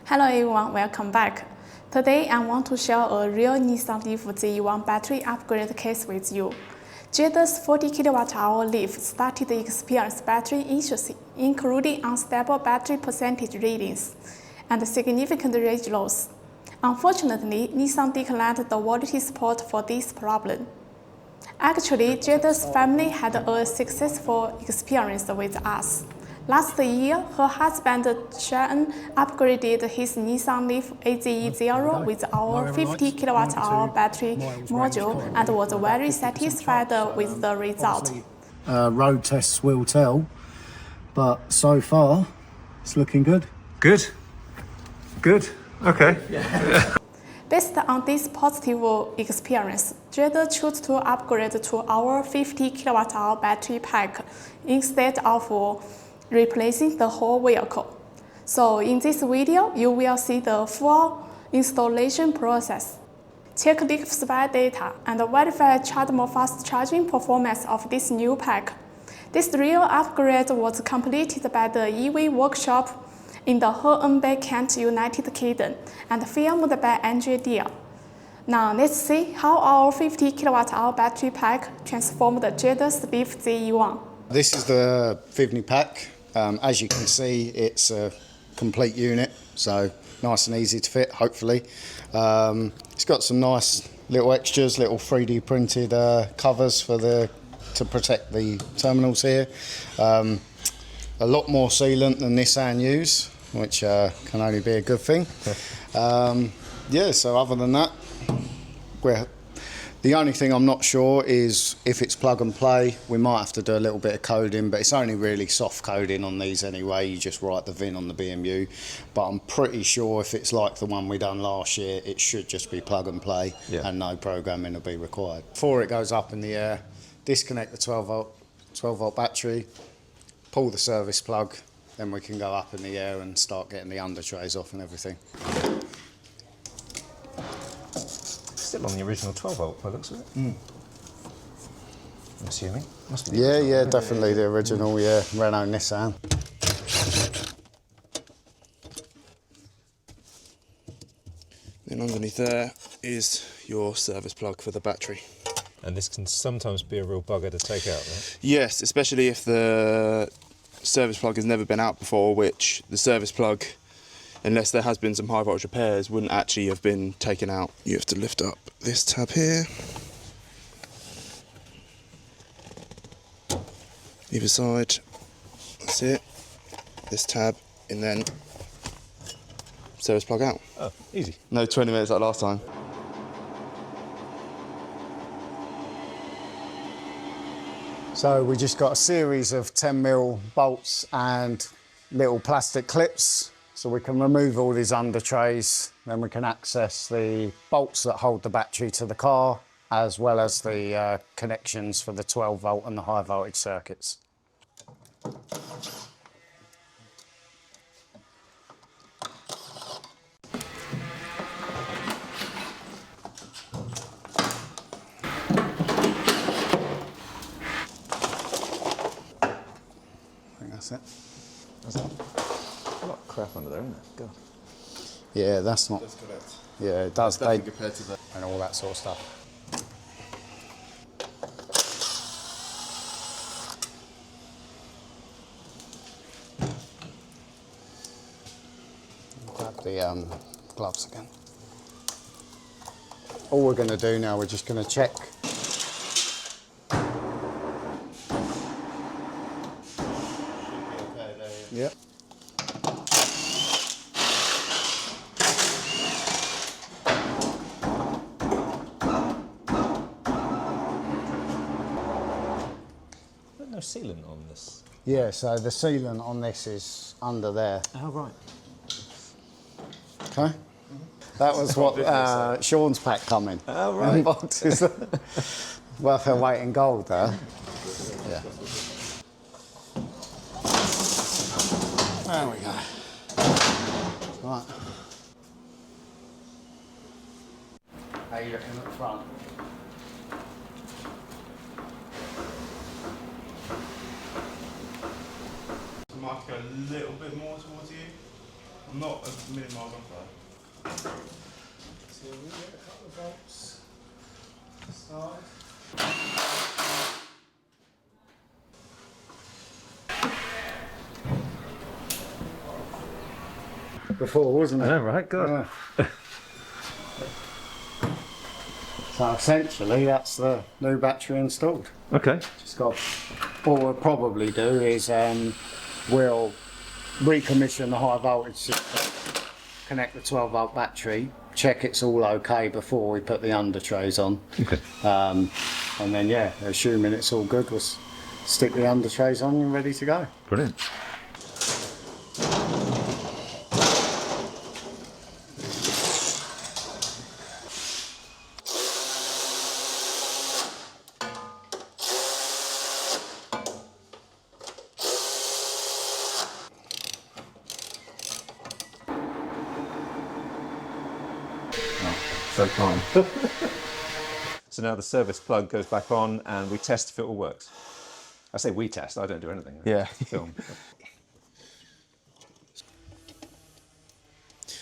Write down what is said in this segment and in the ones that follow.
Hello everyone, welcome back. Today I want to share a real Nissan Leaf ZE1 battery upgrade case with you. Jade's 40 kWh Leaf started to experience battery issues, including unstable battery percentage readings and significant range loss. Unfortunately, Nissan declined the warranty support for this problem. Actually, Jade's family had a successful experience with us. Last year, her husband Sean upgraded his Nissan Leaf ZE1 with our 50 kWh battery module and was very satisfied with the result. Road tests will tell, but so far it's looking good. Good. Okay. Based on this positive experience, Jade chose to upgrade to our 50 kWh battery pack instead of replacing the whole vehicle. So in this video, you will see the full installation process. Check LeafSpy data and verify CHAdeMO fast charging performance of this new pack. This real upgrade was completed by the EV workshop in the Herne Bay, Kent, United Kingdom, and filmed by Jade. Now let's see how our 50 kWh battery pack transformed Jade's Leaf ZE1. This is the VIVNE pack. As you can see, it's a complete unit, so nice and easy to fit, hopefully. It's got some nice little extras, little 3D printed covers to protect the terminals here. A lot more sealant than Nissan use, which can only be a good thing. Yeah, so other than that, the only thing I'm not sure is if it's plug and play. We might have to do a little bit of coding, but it's only really soft coding on these anyway. You just write the VIN on the BMU. But I'm pretty sure if it's like the one we done last year, it should just be plug and play, and no programming will be required. Before it goes up in the air, disconnect the 12 volt battery, pull the service plug, then we can go up in the air and start getting the under trays off and everything. Still on the original 12 volt by the looks of it. I'm assuming. Must be. Yeah, definitely the original. Renault Nissan. Then underneath there is your service plug for the battery. And this can sometimes be a real bugger to take out, right? Yes, especially if the service plug has never been out before, which the service plug, unless there has been some high voltage repairs, wouldn't actually have been taken out. You have to lift up this tab here, either side, that's it, this tab, and then service plug out. Oh, easy. No 20 minutes like last time. So we just got a series of 10mm bolts and little plastic clips, so we can remove all these under trays. Then we can access the bolts that hold the battery to the car, as well as the connections for the 12 volt and the high voltage circuits. I think that's it. That's it. A lot of crap under there, isn't it? God. Yeah, that's not. That's correct. Yeah, it does. Definitely compared to that. And all that sort of stuff. Grab the gloves again. All we're going to do now, we're just going to check. Yep. There's no sealant on this. Yeah, so the sealant on this is under there. Oh, right. Okay. That was what Sean's pack coming. Oh, right. Boxes. Worth her weight in gold, though. Yeah. There we go. Right. How you looking at the front? I might have to go a little bit more towards you. I'm not a million miles off though. So we get a couple of bolts started. Before, wasn't it? I know, right? Good. Yeah. So essentially, that's the new battery installed. Okay. Just got. What we'll probably do is we'll recommission the high voltage system, connect the 12-volt battery, check it's all okay before we put the under trays on. Okay. And then, yeah, assuming it's all good, we'll stick the under trays on and ready to go. Brilliant. So calm. So now the service plug goes back on and we test if it all works. I say we test, I don't do anything. Yeah. Film.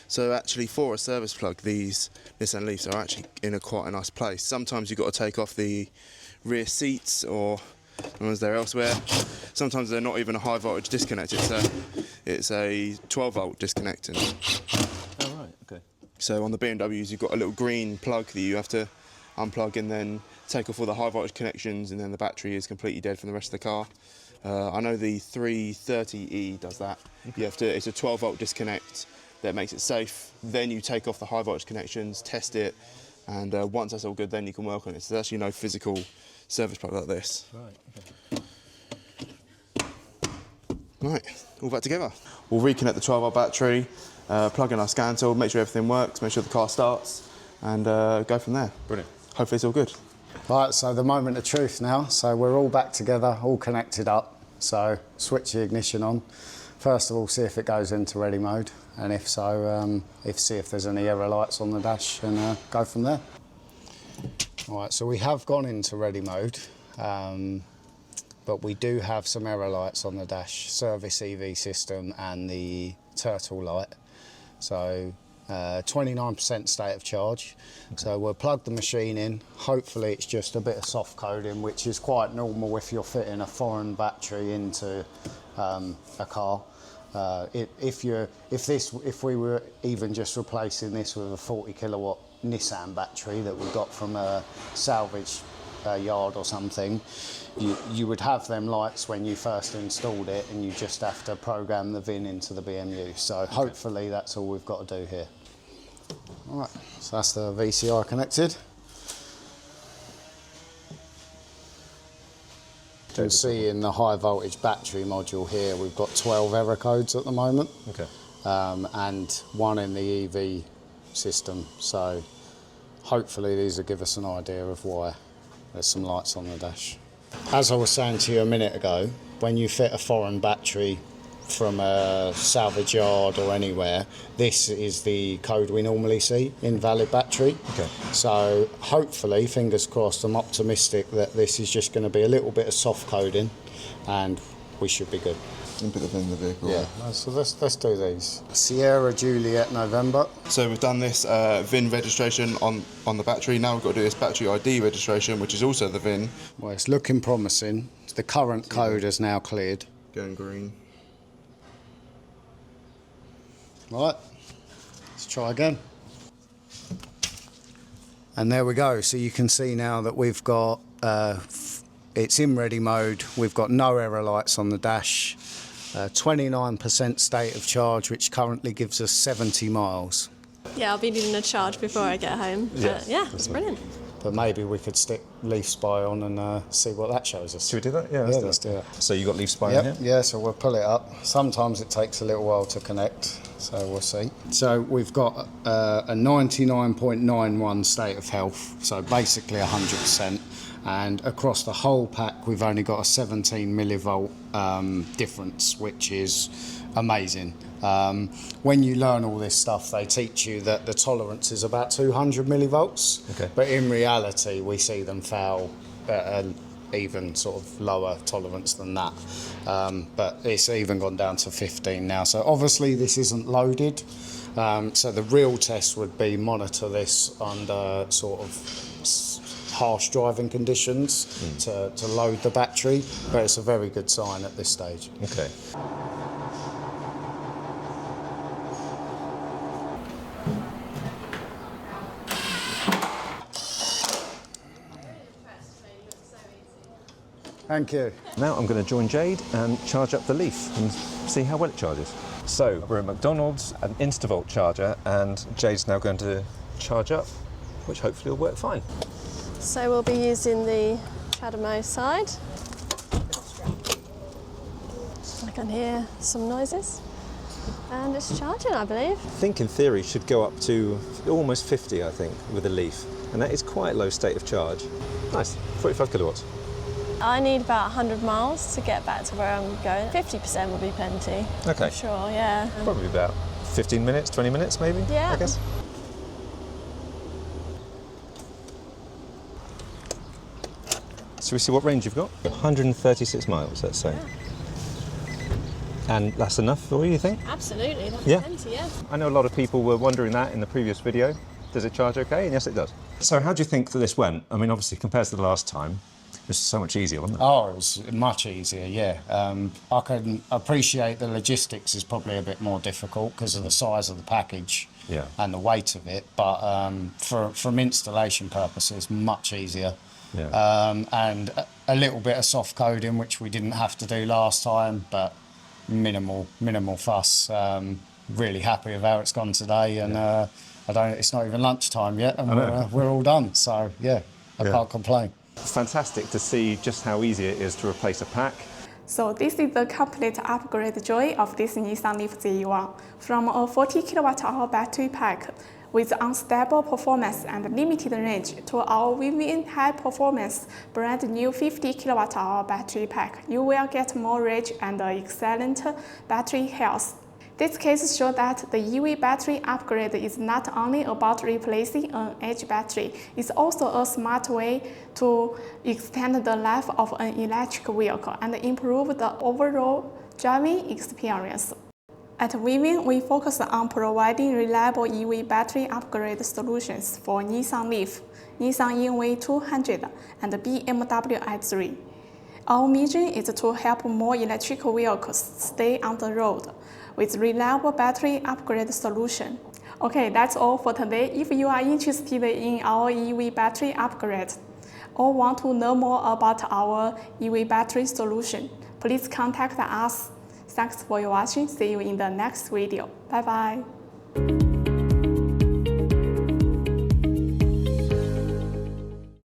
So actually, for a service plug, these Nissan Leafs are actually in quite a nice place. Sometimes you've got to take off the rear seats, or sometimes they're elsewhere. Sometimes they're not even a high voltage disconnect. It's a 12-volt disconnecting. Oh right, okay. So on the BMWs, you've got a little green plug that you have to unplug and then take off all the high voltage connections, and then the battery is completely dead from the rest of the car. I know the 330e does that. You have to. It's a 12-volt disconnect that makes it safe. Then you take off the high voltage connections, test it, and once that's all good, then you can work on it. So there's actually no physical service plug like this. Right, okay. Right, all back together. We'll reconnect the 12-volt battery, plug in our scan tool, make sure everything works, make sure the car starts, and go from there. Brilliant. Hopefully it's all good. Right, so the moment of truth now. So we're all back together, all connected up. So switch the ignition on. First of all, see if it goes into ready mode, and if so, see if there's any error lights on the dash, and go from there. All right, so we have gone into ready mode, but we do have some error lights on the dash, service EV system and the turtle light. So 29% state of charge. Okay. So we'll plug the machine in. Hopefully it's just a bit of soft coding, which is quite normal if you're fitting a foreign battery into a car. If we were even just replacing this with a 40 kilowatt Nissan battery that we got from a salvage yard or something, you would have them lights when you first installed it, and you just have to program the VIN into the BMU. So hopefully that's all we've got to do here. All right, so that's the VCI connected. You can see in the high voltage battery module here, we've got 12 error codes at the moment. Okay. And one in the EV system. So hopefully these will give us an idea of why there's some lights on the dash. As I was saying to you a minute ago, when you fit a foreign battery from a salvage yard or anywhere, this is the code we normally see, invalid battery. Okay. So hopefully, fingers crossed, I'm optimistic that this is just going to be a little bit of soft coding and we should be good. And put the VIN in the vehicle. Yeah, so let's do these. Sierra Juliet November. So we've done this VIN registration on the battery. Now we've got to do this battery ID registration, which is also the VIN. Well, it's looking promising. The current code has now cleared. Going green. Right, let's try again. And there we go. So you can see now that we've got, it's in ready mode. We've got no error lights on the dash. 29% state of charge, which currently gives us 70 miles. Yeah, I'll be needing a charge before I get home. But yeah, it's brilliant. But maybe we could stick LeafSpy on and see what that shows us. Should we do that? Yeah, let's do it. So you got LeafSpy Yep, in here? yeah, so we'll pull it up. Sometimes it takes a little while to connect, so we'll see. So we've got a 99.91 state of health, so basically 100%. And across the whole pack, we've only got a 17 millivolt difference, which is amazing. When you learn all this stuff, they teach you that the tolerance is about 200 millivolts. Okay. But in reality, we see them fail even sort of lower tolerance than that. But it's even gone down to 15 now. So obviously this isn't loaded. So the real test would be monitor this under sort of harsh driving conditions to load the battery, but it's a very good sign at this stage. Okay. Thank you. Now I'm going to join Jade and charge up the Leaf and see how well it charges. So we're at McDonald's, an Instavolt charger, and Jade's now going to charge up, which hopefully will work fine. So we'll be using the CHAdeMO side. I can hear some noises. And it's charging, I believe. I think in theory it should go up to almost 50, I think, with a Leaf. And that is quite a low state of charge. Nice, 45 kilowatts. I need about 100 miles to get back to where I'm going. 50% will be plenty. Okay. I'm sure, yeah. Probably about 15 minutes, 20 minutes maybe, Yeah. I guess. So we see what range you've got? 136 miles, let's say. Yeah. And that's enough for you think? Absolutely, that's Yeah. plenty, yeah. I know a lot of people were wondering that in the previous video. Does it charge okay? And yes, it does. So how do you think that this went? I mean, obviously, compared to the last time, it was so much easier, wasn't it? Oh, it was much easier, yeah. I can appreciate the logistics is probably a bit more difficult because of the size of the package and the weight of it, but from installation purposes, much easier. Yeah. And a little bit of soft coding, which we didn't have to do last time, but minimal fuss. Really happy with how it's gone today, and it's not even lunchtime yet, and we're all done. So yeah, I can't complain. Fantastic to see just how easy it is to replace a pack. So this is the complete upgrade joy of this Nissan Leaf ZE1. From a 40 kWh battery pack with unstable performance and limited range to our VIVNE high performance brand new 50 kWh battery pack, you will get more range and excellent battery health. This case shows that the EV battery upgrade is not only about replacing an aged battery, it's also a smart way to extend the life of an electric vehicle and improve the overall driving experience. At VIVNE, we focus on providing reliable EV battery upgrade solutions for Nissan Leaf, Nissan NV200, and BMW i3. Our mission is to help more electric vehicles stay on the road with reliable battery upgrade solution. Okay, that's all for today. If you are interested in our EV battery upgrade or want to know more about our EV battery solution, please contact us. Thanks for watching. See you in the next video. Bye bye.